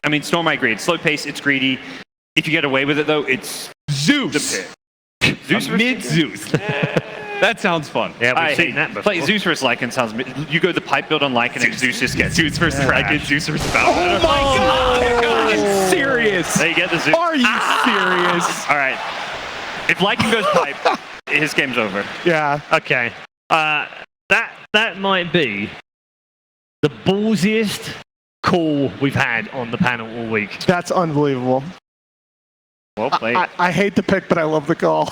I mean, Storm, I agree. It's slow pace, it's greedy. If you get away with it, though, it's Zeus. the pit. Zeus Mid-Zeus. That sounds fun. Yeah, we've seen that before. Play Zeus versus Lycan sounds... You go the pipe build on Lycan and Zeus just gets... Zeus versus Lycan, Zeus versus Valve. Oh my God! Serious? There you get the Zeus. Are you serious? All right. If Lycan goes pipe, his game's over. Yeah. Okay. That might be the ballsiest call we've had on the panel all week. That's unbelievable. Well played. I hate the pick, but I love the call.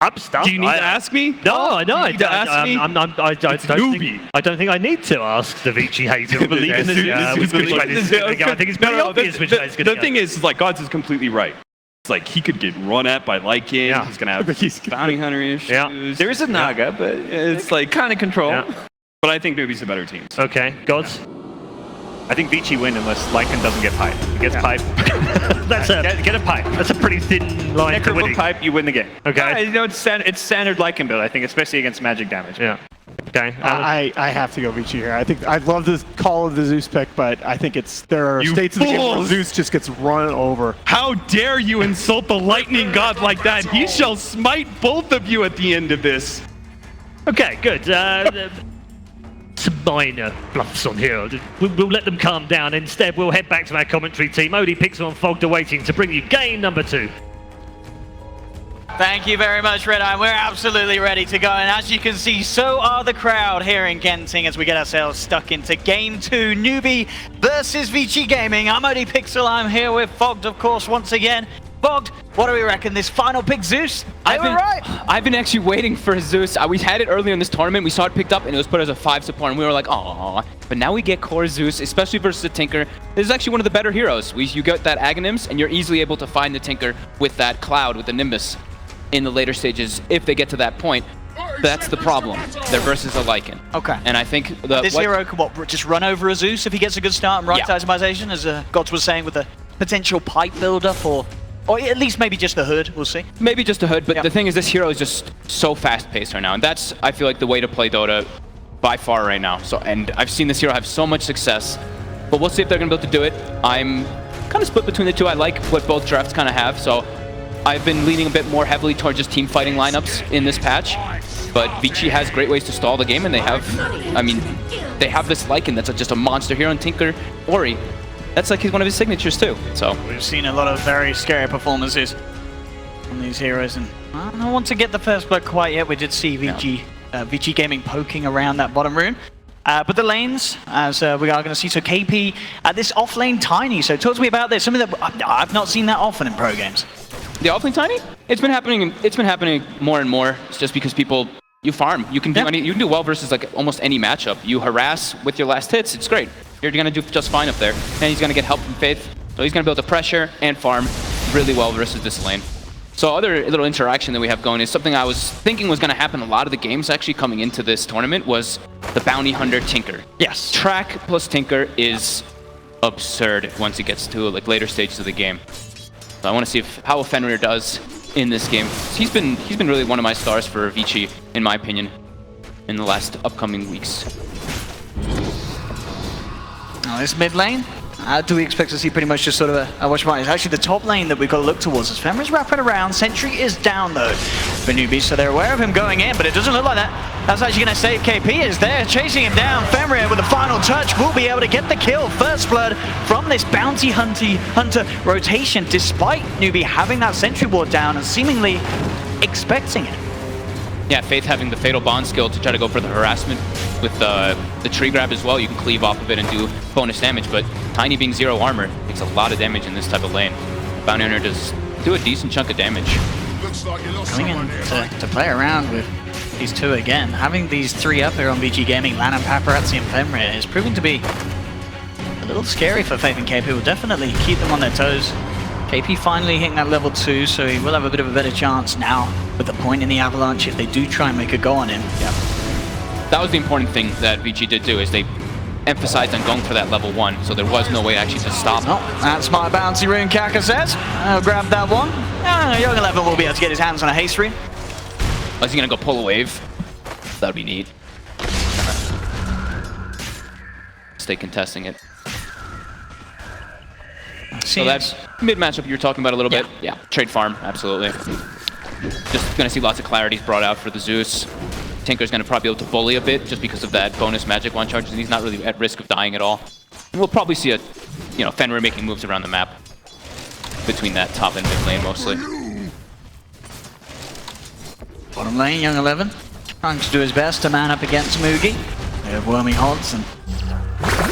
I'm stuck. Do you need to ask me? No, I know. You need to ask me? I don't think I need to ask the Vici hater. You believe in the Zeus? I think it's pretty obvious which way it's going to go. The thing is, like, Gods is completely right. It's like he could get run at by Lycan. Yeah. He's gonna have bounty hunter issues. Yeah. There is a Naga, but it's like kind of control. Yeah. But I think Newbee's a better team. Okay, Gods. I think Vici win unless Lycan doesn't get pipe. If he gets pipe, get a pipe. That's a pretty thin line to Necro winning. pipe, you win the game. Okay. Yeah, you know, it's standard Lycan build, I think, especially against magic damage. Yeah. Okay. I have to go Vici here. I think I love this call of the Zeus pick, but I think there are states of the game where Zeus just gets run over. How dare you insult the lightning god like that? He shall smite both of you at the end of this. Okay, good. Some minor bluffs on here. We'll let them calm down. Instead, we'll head back to our commentary team. Odie, Pixel, and Fogged awaiting to bring you game number 2. Thank you very much, Red Eye. We're absolutely ready to go. And as you can see, so are the crowd here in Genting as we get ourselves stuck into Game 2. Newbee versus Vici Gaming. I'm Odie Pixel. I'm here with Fogged, of course, once again. Fogged, what do we reckon? This final pick, Zeus? I've been actually waiting for Zeus. We had it earlier in this tournament. We saw it picked up, and it was put as a 5 support, and we were like, aww. But now we get core Zeus, especially versus the Tinker. This is actually one of the better heroes. You get that Aghanims, and you're easily able to find the Tinker with that Cloud, with the Nimbus, in the later stages, if they get to that point. That's the problem. They're versus a Lycan. Okay. And I think this hero could just run over a Zeus if he gets a good start and right itemization, as Gods was saying, with a potential pipe build-up, or at least maybe just the hood, we'll see. Maybe just a hood, but the thing is, this hero is just so fast-paced right now, and that's, I feel like, the way to play Dota by far right now. And I've seen this hero have so much success, but we'll see if they're going to be able to do it. I'm kind of split between the two. I like what both drafts kind of have, so I've been leaning a bit more heavily towards just team fighting lineups in this patch, but Vici has great ways to stall the game, and they have this Lycan that's just a monster hero, and Tinker, Ori. That's like one of his signatures too. So we've seen a lot of very scary performances from these heroes, and I don't want to get the first blood quite yet. We did see Vici Gaming poking around that bottom rune. But the lanes, as we are going to see, so KP at this off lane Tiny. So talk to me about this. Something that I've not seen that often in pro games. The off lane Tiny? It's been happening more and more. It's just because you farm. You can do you can do well versus like almost any matchup. You harass with your last hits. It's great. You're going to do just fine up there. And he's going to get help from Faith. So he's going to be able to pressure and farm really well versus this lane. So other little interaction that we have going is something I was thinking was going to happen a lot of the games actually coming into this tournament was the Bounty Hunter Tinker. Yes. Track plus Tinker is absurd once it gets to like later stages of the game. So I want to see how Fenrir does in this game. He's been really one of my stars for Vici, in my opinion, in the last upcoming weeks. Now this mid lane, do we expect to see pretty much just sort of a watch party? It's actually the top lane that we've got to look towards as Fenrir's wrapping around. Sentry is down though for Newbee, so they're aware of him going in, but it doesn't look like that. That's actually going to save KP is there, chasing him down. Fenrir with the final touch will be able to get the kill. First blood from this Bounty Hunter rotation, despite Newbee having that Sentry ward down and seemingly expecting it. Yeah, Faith having the Fatal Bond skill to try to go for the harassment with the tree grab as well. You can cleave off of it and do bonus damage, but Tiny being 0 armor takes a lot of damage in this type of lane. Bounty Hunter does do a decent chunk of damage. Coming in to play around with these two again. Having these 3 up here on Vici Gaming, Lan and Paparazzi and Fenrir is proving to be a little scary for Faith and KP. Will definitely keep them on their toes. KP finally hitting that level 2, so he will have a bit of a better chance now with the point in the Avalanche if they do try and make a go on him. Yeah. That was the important thing that Vici did do, is they emphasized on going for that level 1, so there was no way actually to stop. Oh, that's my bouncy rune, Kaka says. I'll grab that one. Young 11 will be able to get his hands on a haste rune. Oh, is he going to go pull a wave? That would be neat. Stay contesting it. So that's mid matchup you're talking about a little bit. Yeah, trade farm, absolutely. Just gonna see lots of clarities brought out for the Zeus. Tinker's gonna probably be able to bully a bit just because of that bonus magic one charges, and he's not really at risk of dying at all. And we'll probably see a, Fenrir making moves around the map between that top and mid lane mostly. Bottom lane, Young 11 trying to do his best to man up against Moogie. They have Wormy Hods and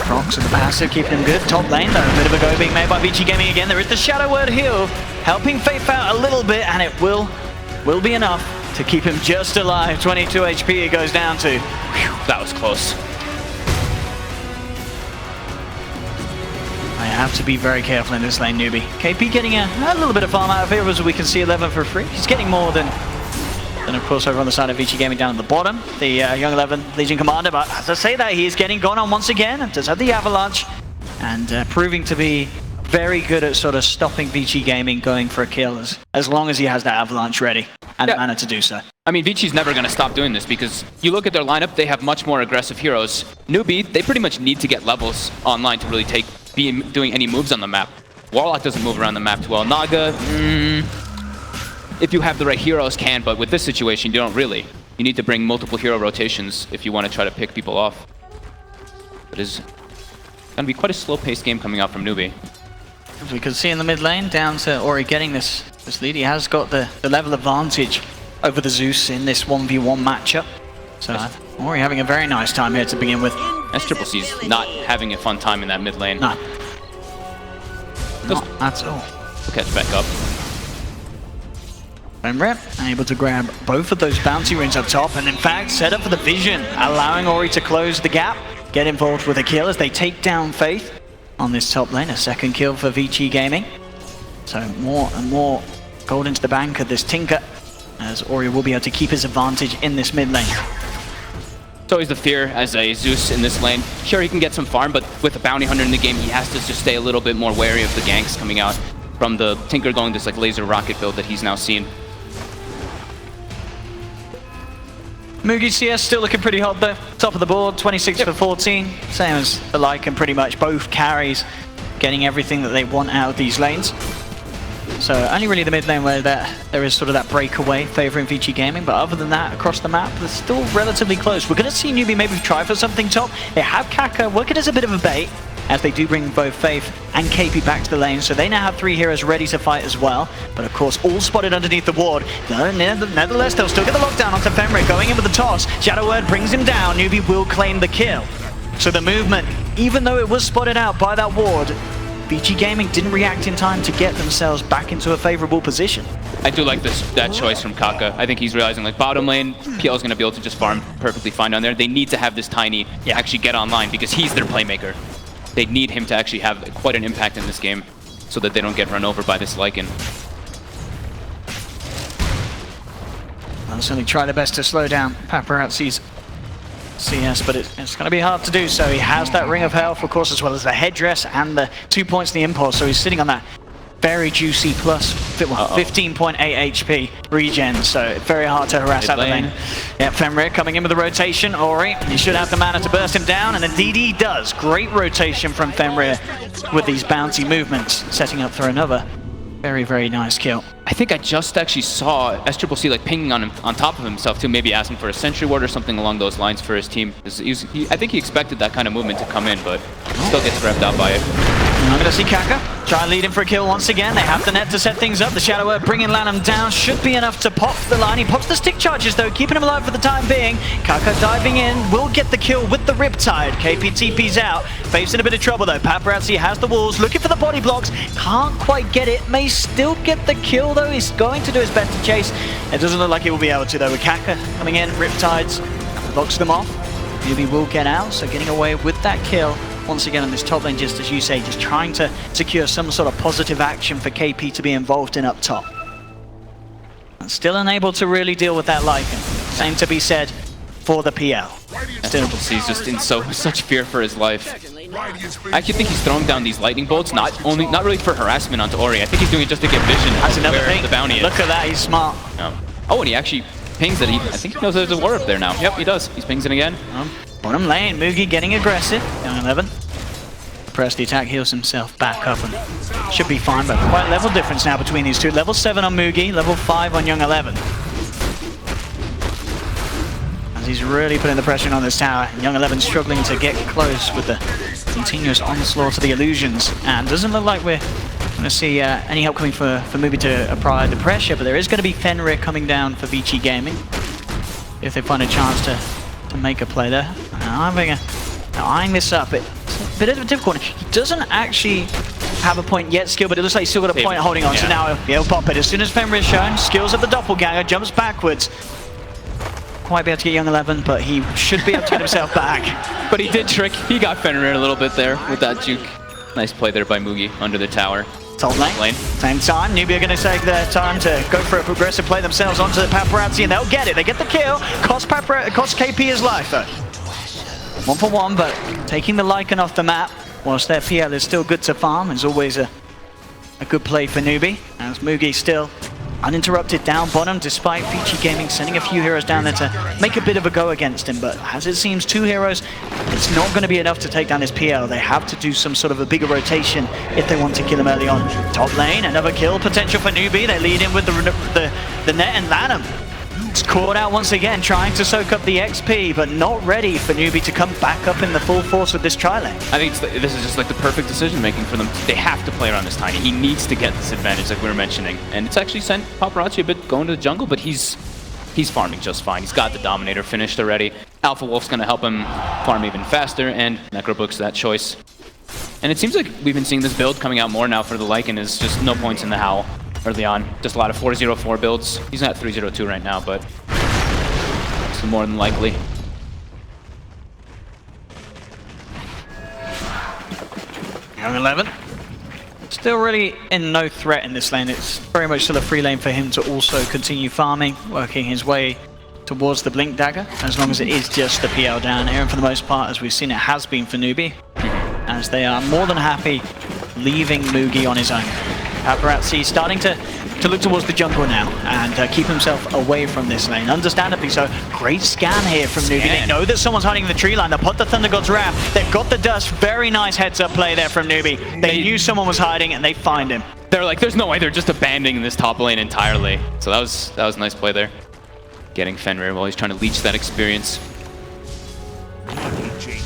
Prox in the passive, keeping him good. Top lane, though, a bit of a go being made by Vici Gaming again. There is the Shadow Word heal, helping Faith out a little bit, and it will be enough to keep him just alive. 22 HP it goes down to. Whew, that was close. I have to be very careful in this lane, Newbee. KP getting a little bit of farm out of here, as we can see 11 for free. He's getting more than of course over on the side of Vici Gaming down at the bottom. The Young 11 Legion Commander, but as I say that, he is getting gone on once again. Does have the Avalanche, and proving to be very good at sort of stopping Vici Gaming going for a kill as long as he has that Avalanche ready and mana to do so. I mean, Vici's never going to stop doing this because you look at their lineup, they have much more aggressive heroes. Newbee, they pretty much need to get levels online to really be doing any moves on the map. Warlock doesn't move around the map too well. Naga, if you have the right heroes, can, but with this situation, you don't really. You need to bring multiple hero rotations if you want to try to pick people off. It is going to be quite a slow-paced game coming out from Newbee. As we can see in the mid lane, down to Ori getting this lead. He has got the level advantage over the Zeus in this 1v1 matchup. So Ori having a very nice time here to begin with. SCC's not having a fun time in that mid lane. No. Not at all. We'll catch back up. Fenrir able to grab both of those bounty rings up top, and in fact set up for the vision, allowing Ori to close the gap, get involved with a kill as they take down Faith on this top lane. A second kill for Vici Gaming. So more and more gold into the bank of this Tinker, as Ori will be able to keep his advantage in this mid lane. It's always the fear as a Zeus in this lane. Sure, he can get some farm, but with a bounty hunter in the game, he has to just stay a little bit more wary of the ganks coming out from the Tinker going this like laser rocket build that he's now seen. Moogie CS still looking pretty hot though. Top of the board, 26 for 14. Same as the Lycan, pretty much. Both carries getting everything that they want out of these lanes. So only really the mid lane where there is sort of that breakaway favouring Vici Gaming, but other than that, across the map, they're still relatively close. We're going to see Newbee maybe try for something top. They have Kaka working as a bit of a bait, as they do bring both Faith and KP back to the lane, so they now have 3 heroes ready to fight as well. But of course, all spotted underneath the ward. Nevertheless, they'll still get the lockdown onto Fenrir, going in with the toss. Shadow Word brings him down. Newbee will claim the kill. So the movement, even though it was spotted out by that ward, Vici Gaming didn't react in time to get themselves back into a favorable position. I do like that choice from Kaka. I think he's realizing like bottom lane, PL is going to be able to just farm perfectly fine down there. They need to have this Tiny actually get online because he's their playmaker. They need him to actually have quite an impact in this game so that they don't get run over by this Lycan. They'll certainly try their best to slow down Paparazzi's CS, but it's going to be hard to do so. He has that Ring of Health, of course, as well as the headdress and the 2 points in the impulse, so he's sitting on that very juicy plus 15.8 HP regen, so very hard to harass out the lane. Yeah, Fenrir coming in with the rotation. Ori, he should have the mana to burst him down, and indeed he does. Great rotation from Fenrir with these bouncy movements, setting up for another very, very nice kill. I think I just actually saw SCCC like pinging on him on top of himself too, maybe asking for a sentry ward or something along those lines for his team. I think he expected that kind of movement to come in, but still gets grabbed out by it. I'm going to see Kaka try and lead him for a kill once again. They have the net to set things up. The Shadow Word bringing Lanham down should be enough to pop the line. He pops the stick charges though, keeping him alive for the time being. Kaka diving in, will get the kill with the Riptide. KP TP's out, Faith's in a bit of trouble though. Paparazzi has the walls, looking for the body blocks, can't quite get it. May still get the kill though. He's going to do his best to chase. It doesn't look like he will be able to though, with Kaka coming in. Riptides locks them off. Newbee will get out, so getting away with that kill. Once again on this top lane, just as you say, just trying to secure some sort of positive action for KP to be involved in up top. And still unable to really deal with that Lycan. Same to be said for the PL. SCC's just in such fear for his life. I actually think he's throwing down these lightning bolts, not really for harassment onto Ori. I think he's doing it just to get vision That's of another where thing. the bounty is. Look at that, he's smart. Oh, and he actually pings that I think he knows there's a war up there now. Yep, he does. He's pings it again. Bottom lane, Moogie getting aggressive. Young 11 suppress the attack, heals himself back up, and should be fine, but quite a level difference now between these two. Level 7 on Mugi, level 5 on Young 11. As he's really putting the pressure on this tower, and Young 11 struggling to get close with the continuous onslaught of the illusions, and doesn't look like we're going to see any help coming for Newbee to apply the pressure, but there is going to be Fenrir coming down for Vici Gaming if they find a chance to make a play there. Eyeing this up, it's a bit of a difficult one. He doesn't actually have a point yet skill, but it looks like he's still got a point holding on, so now he'll pop it. As soon as Fenrir is shown, skills of the doppelganger, jumps backwards. Quite be able to get Young 11, but he should be able to get himself back. But he did trick. He got Fenrir a little bit there with that juke. Nice play there by Mugi under the tower. Top lane. Same time, Newbee are going to take their time to go for a progressive play themselves onto the Paparazzi, and they'll get it. They get the kill. Cost KP his life, though. 1 for 1, but taking the Lycan off the map, whilst their PL is still good to farm, is always a good play for Newbee. As Mugi still uninterrupted down bottom, despite Vici Gaming sending a few heroes down there to make a bit of a go against him. But as it seems, 2 heroes, it's not going to be enough to take down his PL. They have to do some sort of a bigger rotation if they want to kill him early on. Top lane, another kill potential for Newbee. They lead in with the net, and Lanham is caught out once again, trying to soak up the XP, but not ready for Newbee to come back up in the full force with this tri-lane. I think this is just like the perfect decision making for them. They have to play around this Tiny. He needs to get this advantage like we were mentioning. And it's actually sent Paparazzi a bit going to the jungle, but he's farming just fine. He's got the Dominator finished already. Alpha Wolf's going to help him farm even faster, and Necrobook's that choice. And it seems like we've been seeing this build coming out more now for the Lycan. Is just no points in the Howl early on. Just a lot of 4-0-4 builds. He's not 3-0-2 right now, but it's more than likely. Young 11. Still really in no threat in this lane. It's very much still a free lane for him to also continue farming, working his way towards the Blink Dagger, as long as it is just the PL down here. And for the most part, as we've seen, it has been for Newbee, as they are more than happy leaving Mugi on his own. Paparazzi starting to look towards the jungle now and keep himself away from this lane. Understandably so. Great scan here from Newbee. They know that someone's hiding in the tree line. They put the Thunder God's Wrath. They've got the dust. Very nice heads-up play there from Newbee. They knew someone was hiding, and they find him. They're like, there's no way. They're just abandoning this top lane entirely. So that was a nice play there. Getting Fenrir while he's trying to leech that experience.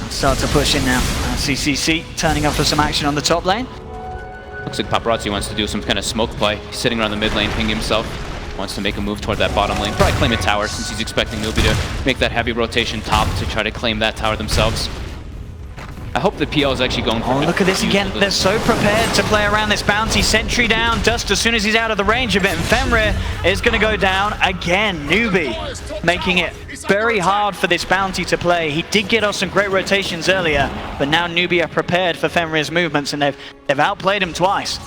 Start to push in now. CCC turning up for some action on the top lane. Looks like Paparazzi wants to do some kind of smoke play. He's sitting around the mid lane, ping himself. Wants to make a move toward that bottom lane. Probably claim a tower since he's expecting Newbee to make that heavy rotation top to try to claim that tower themselves. I hope the PL is actually going for it. Look at this again. They're so prepared to play around this bounty. Sentry down. Dust as soon as he's out of the range of it. And Fenrir is going to go down again. Newbee making it very hard for this bounty to play. He did get us some great rotations earlier, but now Newbee are prepared for Fenrir's movements, and they've outplayed him twice.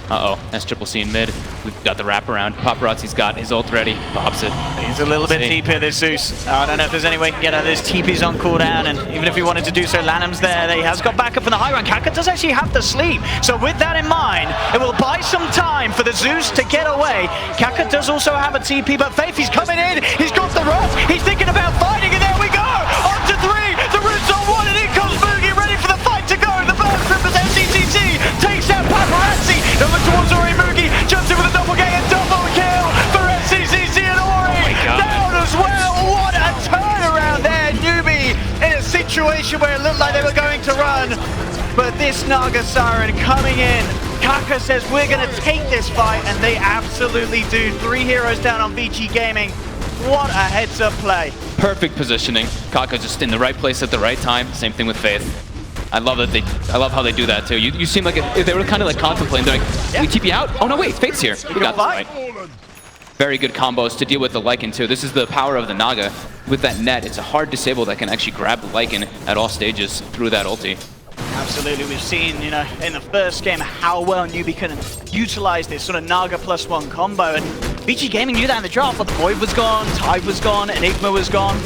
Uh-oh, that's Triple C in mid. We've got the wraparound. Paparazzi's got his ult ready. Pops it. He's a little bit deep here, this Zeus. I don't know if there's any way he can get out of this. TP's on cooldown, and even if he wanted to do so, Lanham's there. He has got backup from the high ground. Kaka does actually have to sleep. So with that in mind, it will buy some time for the Zeus to get away. Kaka does also have a TP, but Faith, he's coming in. He's got the rope. He's thinking about fighting, and there we go. On to 3. The root's on 1, and in comes Mugi, ready for the fight to go. The burst represents CCC. Takes out Paparazzi. They look towards Ori. Mugi jumps in with a doppelganger. Double kill for CCC, and Ori down as well. What a turnaround there. Newbee in a situation where it looked like they were going to run, but this Naga Siren coming in. Kaka says, we're going to take this fight, and they absolutely do. 3 heroes down on Vici Gaming. What a heads-up play. Perfect positioning. Kaka just in the right place at the right time. Same thing with Faith. I love how they do that too. You seem like if they were kind of like contemplating, they're like, we TP out? Oh no, wait, Faith's here. We got this right. Very good combos to deal with the Lycan too. This is the power of the Naga. With that net, it's a hard disable that can actually grab the Lycan at all stages through that ulti. Absolutely, we've seen, you know, in the first game how well Newbee can utilize this sort of Naga +1 combo, and Vici Gaming knew that in the draft, but the Void was gone, Tide was gone, Enigma was gone.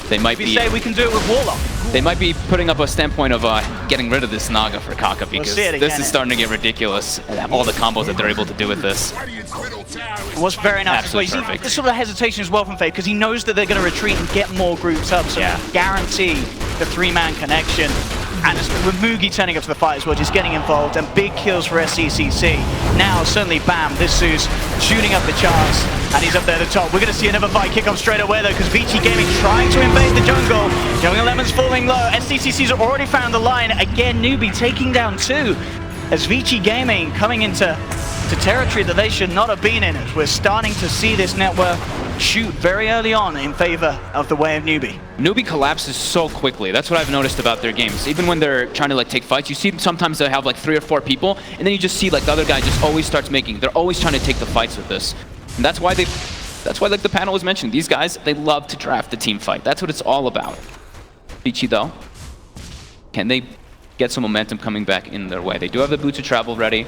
They might we say we can do it with Warlock. They might be putting up a standpoint of getting rid of this Naga for Kaka, because this is starting to get ridiculous. All the combos that they're able to do with this. It was very nice. Absolutely perfect. This sort of hesitation as well from Faith, because he knows that they're going to retreat and get more groups up, so guarantee the 3-man connection. And it's with Mugi turning up to the fight as well, just getting involved, and big kills for SCCC. Now, suddenly, bam, this Zeus shooting up the charts, and he's up there at the top. We're going to see another fight kick off straight away, though, because Vici Gaming trying to invade the jungle. Young Lemon's falling low. SCCC's already found the line. Again, Newbee taking down 2. As Vici Gaming coming into territory that they should not have been in. As we're starting to see this network shoot very early on in favor of the way of Newbee. Newbee collapses so quickly. That's what I've noticed about their games. Even when they're trying to like take fights, you see sometimes they have like 3 or 4 people, and then you just see like the other guy just always starts making. They're always trying to take the fights with this, and that's why like the panel was mentioned. These guys, they love to draft the team fight. That's what it's all about. Vici though, can they get some momentum coming back in their way? They do have the boots of travel ready,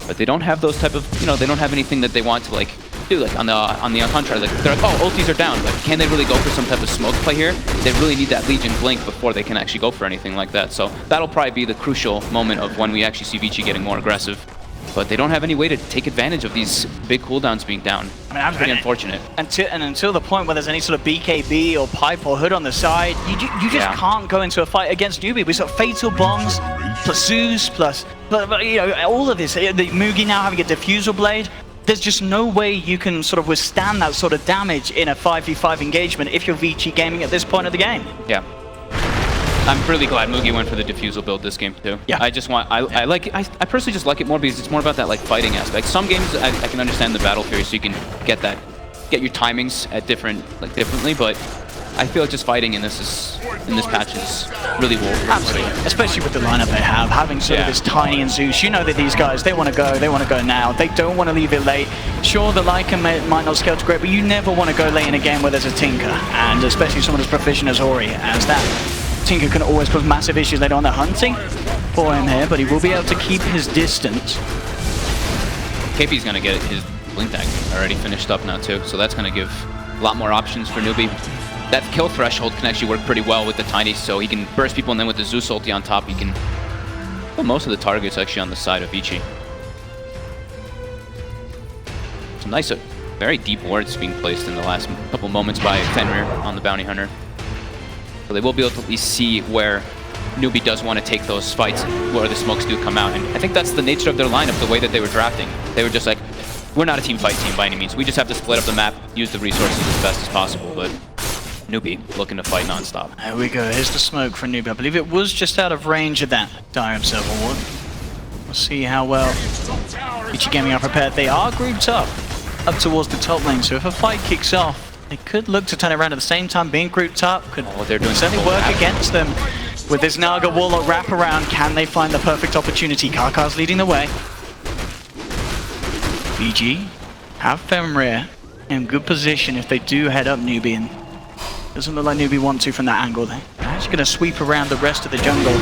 but they don't have those type of, you know, they don't have anything that they want to like do, like on the contrary, like they're like, oh, ultis are down, but can they really go for some type of smoke play here? They really need that Legion blink before they can actually go for anything like that. So that'll probably be the crucial moment of when we actually see Vici getting more aggressive. But they don't have any way to take advantage of these big cooldowns being down. I mean, it's pretty unfortunate. Until the point where there's any sort of BKB or pipe or hood on the side, you just can't go into a fight against Newbee. We've got Fatal Bombs, plus Zeus, plus you know, all of this. The Mugi now having a Diffusal Blade. There's just no way you can sort of withstand that sort of damage in a 5v5 engagement if you're Vici Gaming at this point of the game. Yeah. I'm really glad Mugi went for the Diffusal build this game too. Yeah. I just want, I like it, I personally just like it more because it's more about that like fighting aspect. Some games I can understand the battle fury, so you can get your timings at differently, but I feel like just fighting in this patch is really wool. Absolutely, especially with the lineup they have, having sort of this Tiny and Zeus. You know that these guys, they want to go now. They don't want to leave it late. Sure, the Lycan might not scale to great, but you never want to go late in a game where there's a Tinker, and especially someone as proficient as Ori, as that Tinker can always cause massive issues later on. They're hunting for him here, but he will be able to keep his distance. KP's going to get his blink tag already finished up now too, so that's going to give a lot more options for Newbee. That kill threshold can actually work pretty well with the Tiny, so he can burst people, and then with the Zeus ulti on top, he can put most of the targets actually on the side of Vici. Some nice, very deep wards being placed in the last couple moments by Fenrir on the Bounty Hunter. So they will be able to at least see where Newbee does want to take those fights, where the smokes do come out. And I think that's the nature of their lineup, the way that they were drafting. They were just like, we're not a team fight team by any means. We just have to split up the map, use the resources as best as possible. But Newbee looking to fight non-stop. There we go. Here's the smoke for Newbee. I believe it was just out of range of that Dire Observer ward. We'll see how well Vici Gaming are prepared. They are grouped up towards the top lane, so if a fight kicks off, they could look to turn it around at the same time. Being grouped up could certainly work against them. With this Naga Warlock wraparound, can they find the perfect opportunity? Karkar's leading the way. BG have Fenrir in good position if they do head up Newbee, and doesn't look like Newbee want to from that angle. They're actually going to sweep around the rest of the jungle.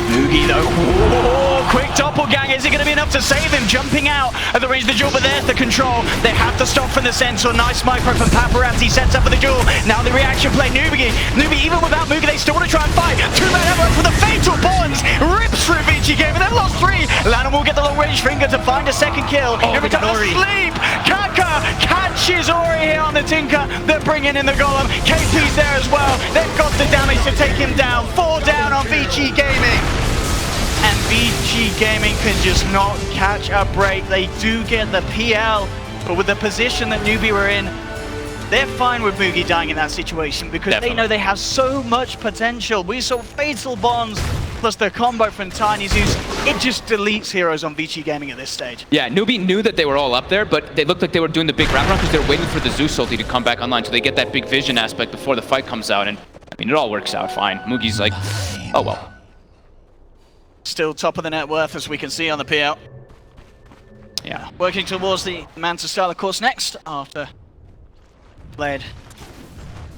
Mugi though, whoa, quick doppelganger, is it going to be enough to save him? Jumping out at the range of the jewel, but there's the control. They have to stop from the center. Nice micro from Paparazzi, sets up for the jewel. Now the reaction play, Newbee, even without Mugi, they still want to try and fight. 2-man hammer for the Fatal Bonds, rips through Vici Gaming, they've lost 3. Lanham will get the long range finger to find a second kill. Every time asleep, Kaka catches Ori here on the Tinker. They're bringing in the Golem. KP's there as well. They've got the damage to take him down. 4 down on Vici Gaming. And Vici Gaming can just not catch a break. They do get the PL, but with the position that Newbee were in, they're fine with Mugi dying in that situation because they know they have so much potential. We saw Fatal Bonds plus the combo from Tiny Zeus. It just deletes heroes on Vici Gaming at this stage. Yeah, Newbee knew that they were all up there, but they looked like they were doing the big wraparound because they're waiting for the Zeus ulti to come back online so they get that big vision aspect before the fight comes out. And I mean, it all works out fine. Mugi's like, oh well. Still top of the net worth, as we can see on the PL. Yeah. Working towards the Manta style, of course, next after Blade.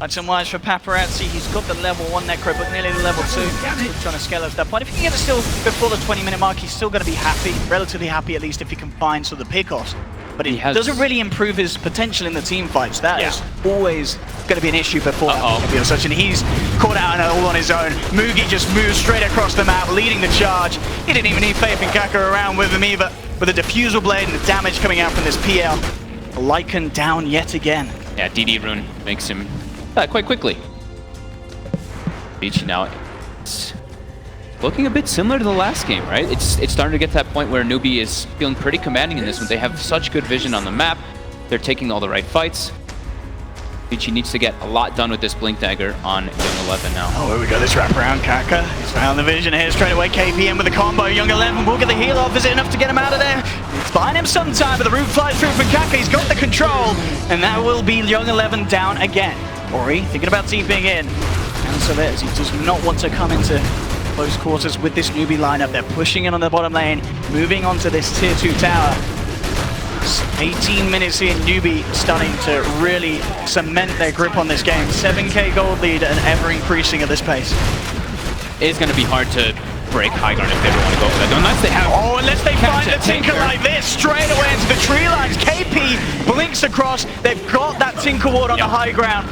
Item wise for Paparazzi, he's got the level 1 necro, but nearly the level 2. Still trying to scale up to that point. If he can get it still before the 20-minute mark, he's still going to be happy, relatively happy at least if he can find sort of the pickoffs. But it doesn't really improve his potential in the team fights. That is always going to be an issue before such, and he's caught out all on his own. Mugi just moves straight across the map, leading the charge. He didn't even need Faith and Kaka around with him either. With the Diffusal Blade and the damage coming out from this PL, Lycan down yet again. Yeah, DD Rune makes him quite quickly. Vici now, looking a bit similar to the last game, right? It's starting to get to that point where Newbee is feeling pretty commanding in this one. They have such good vision on the map. They're taking all the right fights. Vici needs to get a lot done with this Blink Dagger on Young 11 now. Oh, here we go, this wraparound Kaka. He's found the vision here, straight away KP in with the combo. Young 11 will get the heal off. Is it enough to get him out of there? It's buying him some time, but the root flies through from Kaka. He's got the control, and that will be Young 11 down again. Ori thinking about TPing in. And so there's, he does not want to come into close quarters with this Newbee lineup. They're pushing in on the bottom lane, moving on to this tier 2 tower. 18 minutes in, Newbee starting to really cement their grip on this game. 7k gold lead and ever increasing at this pace. It's going to be hard to break high ground if they ever want to go for that. Unless they have... Oh, unless they find the Tinker like this, straight away into the tree lines. KP blinks across. They've got that Tinker ward on the high ground.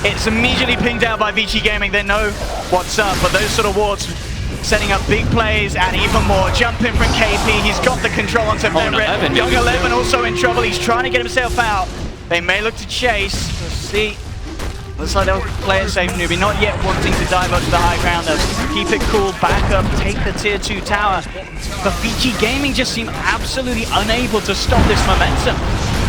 It's immediately pinged out by Vici Gaming. They know what's up, but those sort of wards setting up big plays and even more. Jumping from KP, he's got the control onto Red. Young 11 also in trouble. He's trying to get himself out. They may look to chase. We'll see. Looks like they'll play it safe, Newbee. Not yet wanting to dive up to the high ground, though. Keep it cool, back up, take the tier 2 tower. But Vici Gaming just seem absolutely unable to stop this momentum.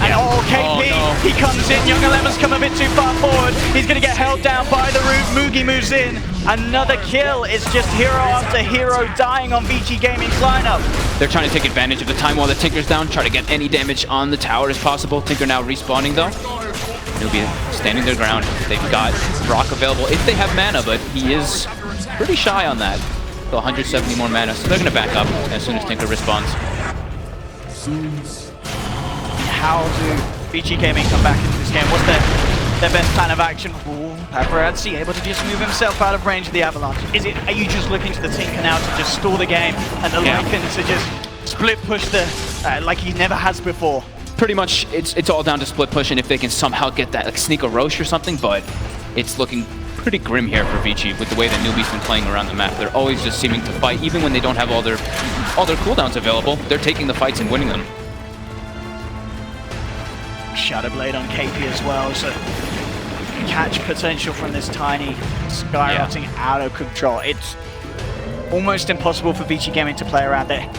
And KP, he comes in. Young 11's come a bit too far forward. He's going to get held down by the root. Mugi moves in. Another kill. It's just hero after hero dying on Vici Gaming's lineup. They're trying to take advantage of the time while the Tinker's down, try to get any damage on the tower as possible. Tinker now respawning, though. Newbee standing their ground. They've got Rock available if they have mana, but he is pretty shy on that. So 170 more mana, so they're going to back up as soon as Tinker responds. How do Vici Gaming come back into this game? What's their best plan of action? Ooh, Paparazzi able to just move himself out of range of the Avalanche. Are you just looking to the Tinker now to just stall the game and the Lycan to just split push like he never has before? Pretty much, it's all down to split push, and if they can somehow get that, like sneak a Roche or something, but it's looking pretty grim here for Vici with the way that Newbee's been playing around the map. They're always just seeming to fight, even when they don't have all their cooldowns available. They're taking the fights and winning them. Shadow Blade on KP as well, so catch potential from this tiny skyrocketing out of control. It's almost impossible for Vici Gaming to play around there.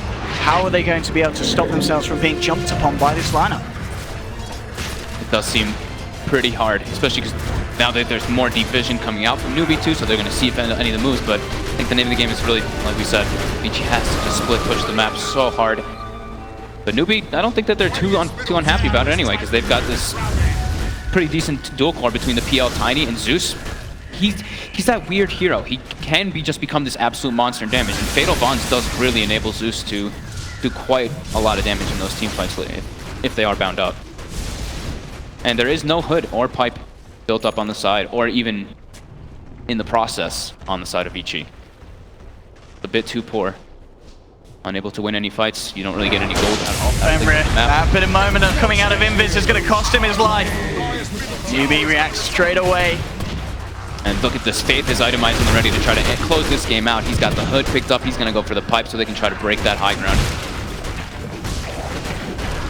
How are they going to be able to stop themselves from being jumped upon by this lineup? It does seem pretty hard, especially because now that there's more deep vision coming out from Newbee too, so they're going to see if any of the moves, but I think the name of the game is really, like we said, Vici has to just split push the map so hard. But Newbee, I don't think that they're too unhappy about it anyway, because they've got this pretty decent dual core between the PL Tiny and Zeus. He's that weird hero. He can just become this absolute monster in damage, and Fatal Bonds does really enable Zeus to do quite a lot of damage in those team fights if they are bound up. And there is no hood or pipe built up on the side, or even in the process on the side of Vici. A bit too poor. Unable to win any fights, you don't really get any gold at all. That bit of moment of coming out of Invis is going to cost him his life. Newbee reacts straight away. And look at this, Faith is itemizing and ready to try to close this game out. He's got the hood picked up, he's going to go for the pipe so they can try to break that high ground.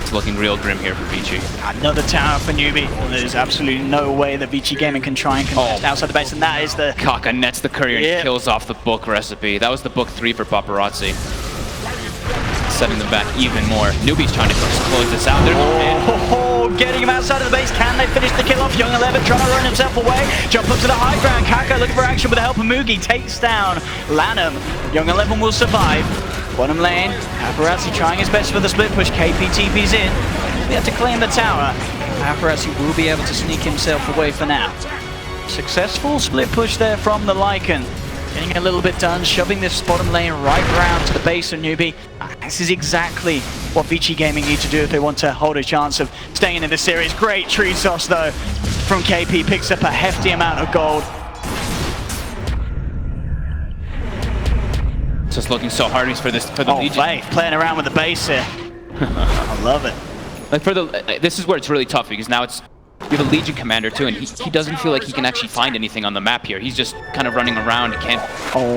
It's looking real grim here for Vici. Another tower for Newbee. There's absolutely no way that Vici Gaming can try and contest outside the base, and that is the... Kaka nets the courier and kills off the book recipe. That was the book 3 for Paparazzi. Setting them back even more. Newbee's trying to close this out. Getting him outside of the base. Can they finish the kill off? Young 11 trying to run himself away. Jump up to the high ground. Kaka looking for action with the help of Mugi. Takes down Lanham. Young 11 will survive. Bottom lane. Paparazzi trying his best for the split push. KP TP's in. We have to claim the tower. Paparazzi will be able to sneak himself away for now. Successful split push there from the Lycan. Getting a little bit done, shoving this bottom lane right round to the base of Newbee. This is exactly what Vici Gaming need to do if they want to hold a chance of staying in this series. Great tree sauce though from KP, picks up a hefty amount of gold. Just looking so hard for the Legion. Faith playing around with the base here. I love it. Like this is where it's really tough because now you have a Legion commander too, and he doesn't feel like he can actually find anything on the map here. He's just kind of running around. He can't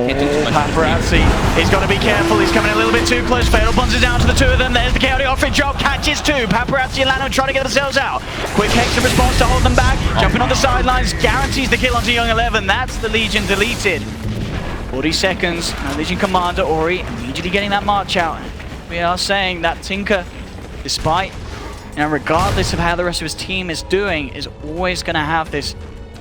do too much. Paparazzi, he's got to be careful. He's coming a little bit too close. Fatal Bonds is down to the two of them. There's the chaotic offering drop. Catches two. Paparazzi and Lano trying to get themselves out. Quick Hex in response to hold them back. Jumping on the sidelines. Guarantees the kill onto Young 11. That's the Legion deleted. 40 seconds. Now Legion Commander Ori immediately getting that march out. We are saying that Tinker, despite, regardless of how the rest of his team is doing, is always going to have this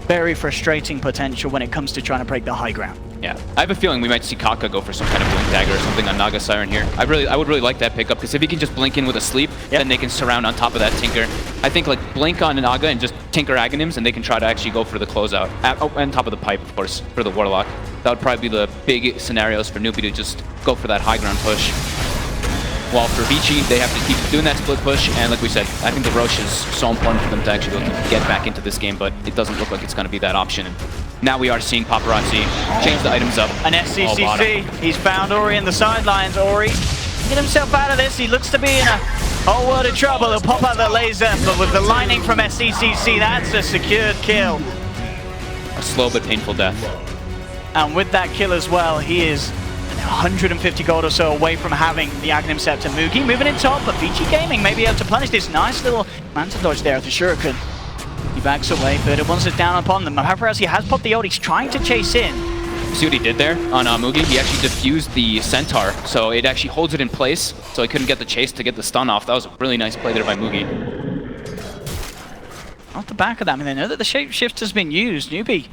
very frustrating potential when it comes to trying to break the high ground. Yeah, I have a feeling we might see Kaka go for some kind of blink dagger or something on Naga Siren here. I would really like that pickup, because if he can just blink in with a sleep, then they can surround on top of that Tinker. I think like blink on Naga and just Tinker Aghanims, and they can try to actually go for the closeout. On top of the pipe, of course, for the Warlock. That would probably be the big scenarios for Newbee to just go for that high ground push. While for Vici, they have to keep doing that split push, and like we said, I think the Roche is so important for them to actually be able to get back into this game, but it doesn't look like it's going to be that option. And now we are seeing Paparazzi change the items up. An SCCC, he's found Ori in the sidelines. Ori, get himself out of this. He looks to be in a whole world of trouble. He'll pop out the laser, but with the lightning from SCCC, that's a secured kill. A slow but painful death. And with that kill as well, he is 150 gold or so away from having the Aghanim Scepter. Mugi moving in top, but Vici Gaming may be able to punish this nice little Manta dodge there with the Shuriken. He backs away, but it wants it down upon them. Paparazzi has popped the ult, he's trying to chase in. See what he did there on Mugi? He actually diffused the Centaur, so it actually holds it in place, so he couldn't get the chase to get the stun off. That was a really nice play there by Mugi. Off the back of that, I mean, they know that the shapeshift has been used. Newbee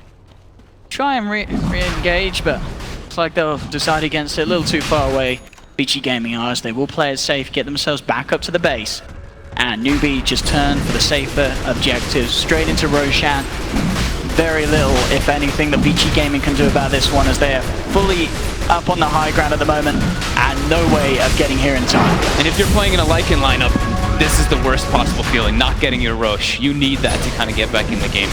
try and re-engage, but looks like they'll decide against it. A little too far away. Vici Gaming are, as they will play it safe, get themselves back up to the base. And Newbee just turned for the safer objectives, straight into Roshan. Very little, if anything, that Vici Gaming can do about this one, as they are fully up on the high ground at the moment, and no way of getting here in time. And if you're playing in a Lycan lineup, this is the worst possible feeling, not getting your Roche. You need that to kind of get back in the game.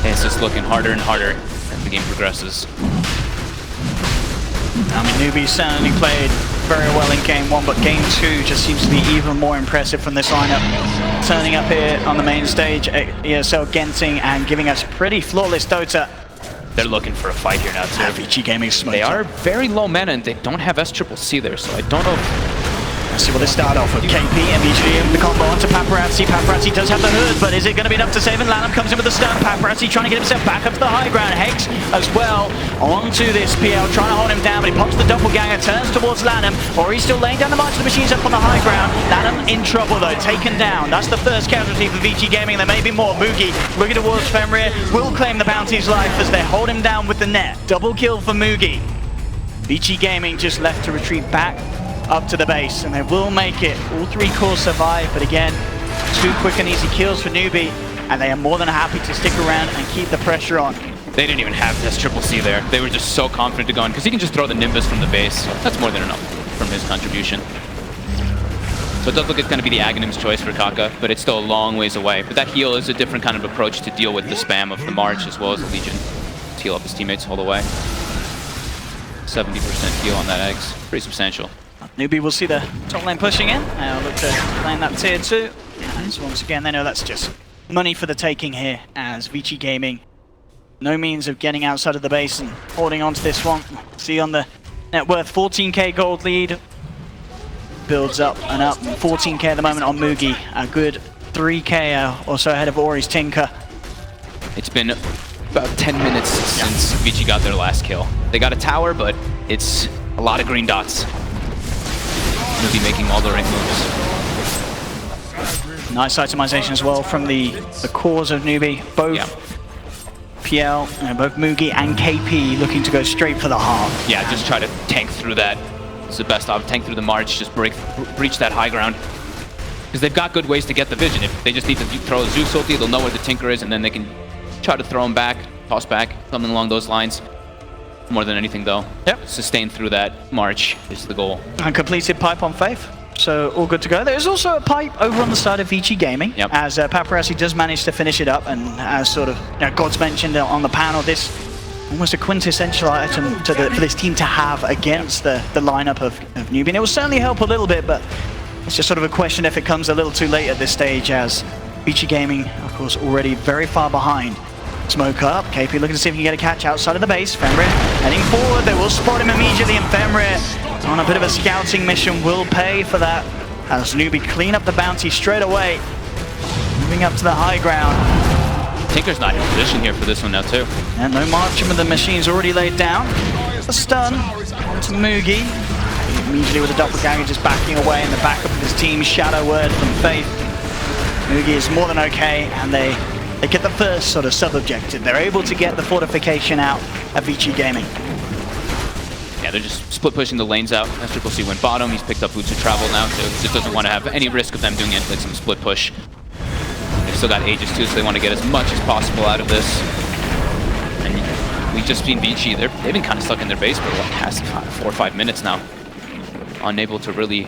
It's just looking harder and harder as the game progresses. I mean, Newbee certainly played very well in Game 1, but Game 2 just seems to be even more impressive from this lineup. Turning up here on the main stage at ESL Genting and giving us pretty flawless Dota. They're looking for a fight here now too. Vici Gaming smoked. They are very low mana and they don't have SCCC there, so I don't know if... Let's see what they start off with. KP immediately in the combo onto Paparazzi. Paparazzi does have the hood, but is it going to be enough to save him? Lanham comes in with the stun. Paparazzi trying to get himself back up to the high ground. Hex as well onto this PL, trying to hold him down, but he pops the doppelganger, turns towards Lanham, or he's still laying down the march of the machines up on the high ground. Lanham in trouble though, taken down. That's the first casualty for Vici Gaming. There may be more. Mugi looking towards Fenrir, will claim the bounty's life as they hold him down with the net. Double kill for Mugi. Vici Gaming just left to retreat back up to the base, and they will make it. All three cores survive, but again, 2 quick and easy kills for Newbee, and they are more than happy to stick around and keep the pressure on. They didn't even have SCCC there. They were just so confident to go in, because he can just throw the Nimbus from the base. That's more than enough from his contribution. So it does look like it's going to be the Aghanim's choice for Kaka, but it's still a long ways away. But that heal is a different kind of approach to deal with the spam of the March as well as the Legion. Let's heal up his teammates all the way. 70% heal on that eggs. Pretty substantial. Newbee will see the top lane pushing in. Now look to claim that tier 2. And once again, they know that's just money for the taking here, as Vici Gaming, no means of getting outside of the base and holding on to this one. See on the net worth, 14k gold lead. Builds up and up. 14k at the moment on Mugi. A good 3k or so ahead of Ori's Tinker. It's been about 10 minutes since Vici got their last kill. They got a tower, but it's a lot of green dots. Newbee making all the right moves. Nice itemization as well from the cores of Newbee. Both PL, both Mugi and KP looking to go straight for the heart. Yeah, just try to tank through that. It's the best option. Tank through the March, just breach that high ground. Because they've got good ways to get the vision. If they just need to throw a Zeus ulti, they'll know where the Tinker is, and then they can try to throw him back, toss back, something along those lines. More than anything, though. Yep. Sustain through that March is the goal. And completed pipe on Faith. So all good to go. There's also a pipe over on the side of Vici Gaming, as Paparazzi does manage to finish it up, and as sort of God's mentioned on the panel, this almost a quintessential item for this team to have against the lineup of Newbee. And it will certainly help a little bit, but it's just sort of a question if it comes a little too late at this stage, as Vici Gaming, of course, already very far behind. Smoke up, KP looking to see if he can get a catch outside of the base. Fenrir heading forward, they will spot him immediately, and Fenrir on a bit of a scouting mission will pay for that, as Newbee clean up the bounty straight away. Moving up to the high ground. Tinker's not in position here for this one now too. And no marching with the machines already laid down. A stun to Mugi. Immediately with the doppelganger just backing away in the backup of his team. Shadow word from Faith. Mugi is more than okay, and they get the first sort of sub-objective. They're able to get the fortification out of Vici Gaming. Yeah, they're just split pushing the lanes out. As Triple C went bottom, he's picked up boots of travel now too. Just doesn't want to have any risk of them doing it, like some split push. They've still got Aegis too, so they want to get as much as possible out of this. And we've just seen Vici, they've been kind of stuck in their base for the past 4 or 5 minutes now. Unable to really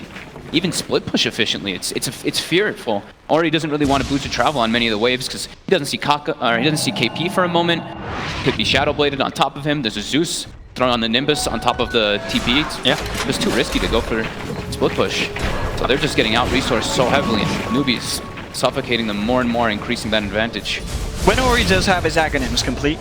even split push efficiently. It's fearful. Ori doesn't really want to boost to travel on many of the waves because he doesn't see KP for a moment. Could be shadow bladed on top of him. There's a Zeus throwing on the Nimbus on top of the TP. Yeah, it's too risky to go for split push. So they're just getting out resourced so heavily, and Newbee's suffocating them more and more, increasing that advantage. When Ori does have his Aghanims complete,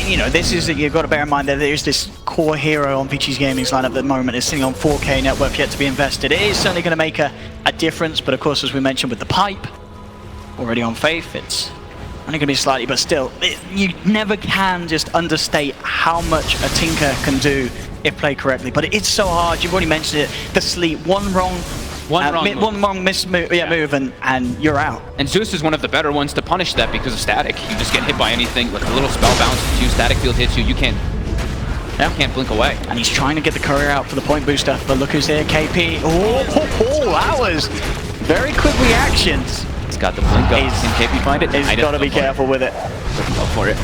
you know, this is, you've got to bear in mind that there is this core hero on Vici's Gaming's lineup at the moment. It's sitting on 4K net worth yet to be invested. It is certainly going to make a difference, but of course, as we mentioned with the pipe, already on Faith, it's only going to be slightly, but still, you never can just understate how much a Tinker can do if played correctly. But it's so hard. You've already mentioned it. The sleep, one wrong move, and you're out. And Zeus is one of the better ones to punish that because of static. You just get hit by anything, like a little spell bounces you, static field hits you, you can't blink away. And he's trying to get the courier out for the point booster, but look who's here, KP. Oh, that was very quick reactions. He's got the blink up. Can KP find it? He's got to be careful with it. Go for it.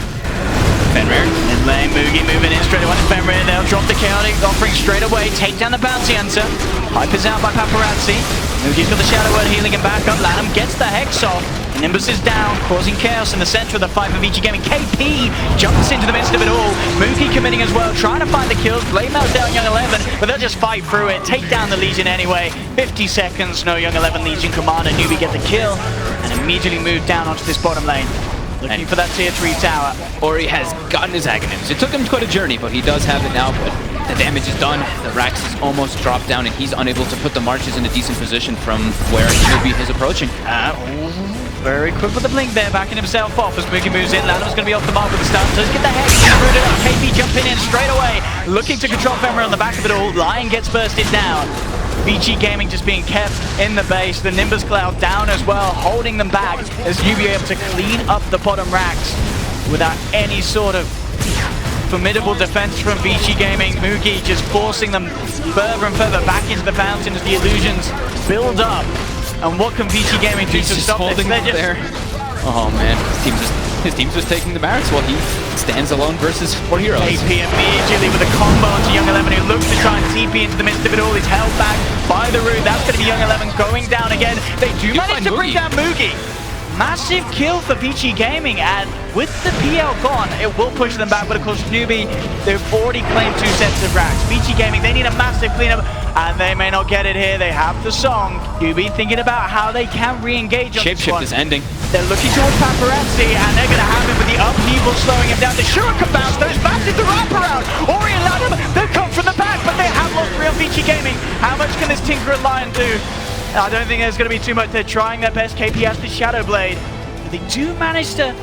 Fenrir. In lane, Mugi moving in straight away to Fenrir. They'll drop the chaotic offering straight away. Take down the bounty hunter. Hype is out by Paparazzi. Mugi's got the shadow word healing him back up. Lanham gets the hex off. Nimbus is down, causing chaos in the center of the fight for Vici Gaming. KP jumps into the midst of it all. Mugi committing as well, trying to find the kills. Blade mails down Young 11, but they'll just fight through it. Take down the Legion anyway. 50 seconds, no Young 11 Legion commander. Newbee get the kill and immediately move down onto this bottom lane. Looking for that tier 3 tower. Ori has gotten his Aghanims. It took him quite a journey, but he does have it now. But the damage is done. The Rax is almost dropped down, and he's unable to put the marches in a decent position from where Newbee is approaching. Very quick with the blink there, backing himself off as Mugi moves in. Lanham's going to be off the mark with the stun. So let's get the hex rooted up. KP jumping in straight away, looking to control Fenrir on the back of it all. Lion gets bursted down. Vici Gaming just being kept in the base. The Nimbus Cloud down as well, holding them back as Newbee able to clean up the bottom racks without any sort of formidable defense from Vici Gaming. Mugi just forcing them further and further back into the fountain as the illusions build up. And what can Vici Gaming do to stop this? There. Oh man, his team's just taking the barracks while he stands alone versus 4 heroes. KP immediately with a combo onto Young 11, who looks to try and TP into the midst of it all. He's held back by the Root. That's going to be Young 11 going down again. They do manage to bring down Mugi. Massive kill for Vici Gaming, and with the PL gone, it will push them back. But of course, Newbee, they've already claimed 2 sets of racks. Vici Gaming, they need a massive cleanup, and they may not get it here. They have the song. Newbee thinking about how they can re-engage on this one. Shapeshift is ending. They're looking towards Paparazzi, and they're going to have him with the upheaval slowing him down. The Shuriken bounce, those massive the wraparound. Ori and Lanham, they'll come from the back, but they have lost real Vici Gaming. How much can this Tinker and Lion do? I don't think there's going to be too much. They're trying their best. KP has the Shadow Blade. But they do manage to...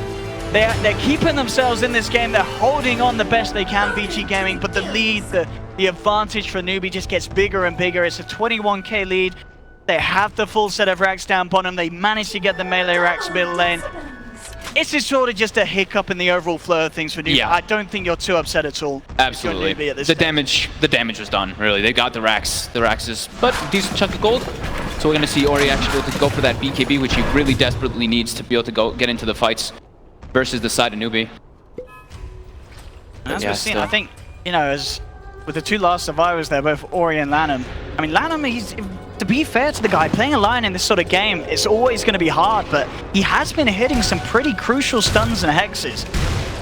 They're keeping themselves in this game. They're holding on the best they can, Vici Gaming. But the lead, the advantage for Newbee just gets bigger and bigger. It's a 21k lead. They have the full set of racks down bottom. They managed to get the melee racks middle lane. It's just sort of just a hiccup in the overall flow of things for Newbee. Yeah. I don't think you're too upset at all. Absolutely. The damage was done, really. They got the racks. The racks is, but decent chunk of gold. So we're going to see Ori actually able to go for that BKB, which he really desperately needs to be able to get into the fights versus the side of Newbee. As we've seen, I think, you know, as with the 2 last survivors there, both Ori and Lanham. I mean, Lanham, to be fair to the guy, playing a Lion in this sort of game, it's always going to be hard, but he has been hitting some pretty crucial stuns and hexes.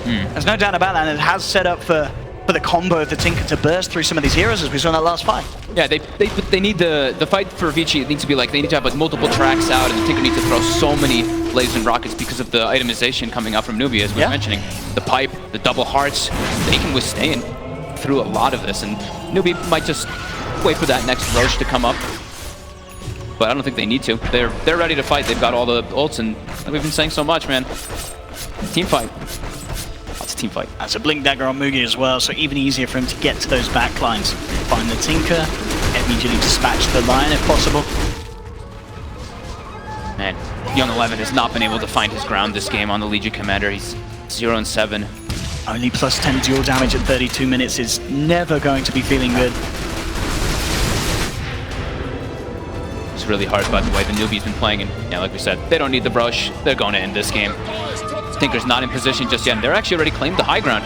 There's no doubt about that, and it has set up for the combo of the Tinker to burst through some of these heroes as we saw in that last fight. Yeah, they need the fight for Vici. It needs to be like they need to have like multiple tracks out, and the Tinker needs to throw so many lasers and rockets because of the itemization coming out from Newbee, as we were mentioning. The pipe, the double hearts, they can withstand through a lot of this, and Newbee might just wait for that next Roche to come up. But I don't think they need to. They're ready to fight. They've got all the ults, and we've been saying so much, man. Team fight. That's a team fight. That's a Blink Dagger on Mugi as well, so even easier for him to get to those backlines. Find the Tinker, immediately dispatch the Lion if possible. Man, Young 11 has not been able to find his ground this game on the Legion Commander. He's 0-7. Only plus 10 dual damage at 32 minutes is never going to be feeling good. It's really hard by the way the Newbee's been playing, and yeah, like we said, they don't need the brush. They're going to end this game. Tinker's not in position just yet, and they're actually already claimed the high ground.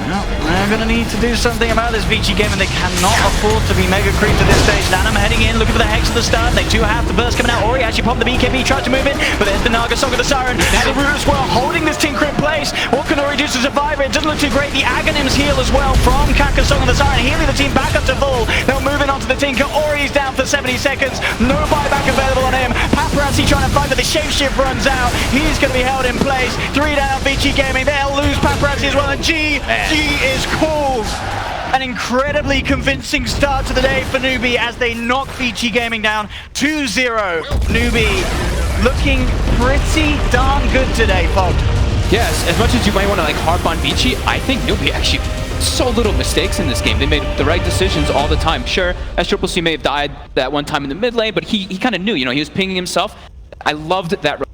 Well, they're going to need to do something about this Vici game, and they cannot afford to be mega creeped at this stage. Lanham heading in, looking for the Hex at the start. They do have the burst coming out. Ori actually popped the BKB, tried to move in, but there's the Naga Song of the Siren. And the Root as well, holding this Tinker in place. What can Ori do to survive it? It doesn't look too great. The Aghanim's heal as well from Kaka Song of the Siren, healing the team back up to full. They'll move in onto the Tinker. Ori's down for 70 seconds. No buyback available on him. Paparazzi trying to fight, but the Shapeshift runs out. He's going to be held in place. 3 down, Vici Gaming. They'll lose Paparazzi as well, and G is called. An incredibly convincing start to the day for Newbee as they knock Vici Gaming down 2-0. Newbee looking pretty darn good today, Fog. Yes, as much as you might want to like harp on Vici, I think Newbee actually so little mistakes in this game. They made the right decisions all the time. Sure, SCCC may have died that one time in the mid lane, but he kind of knew, you know, he was pinging himself. I loved that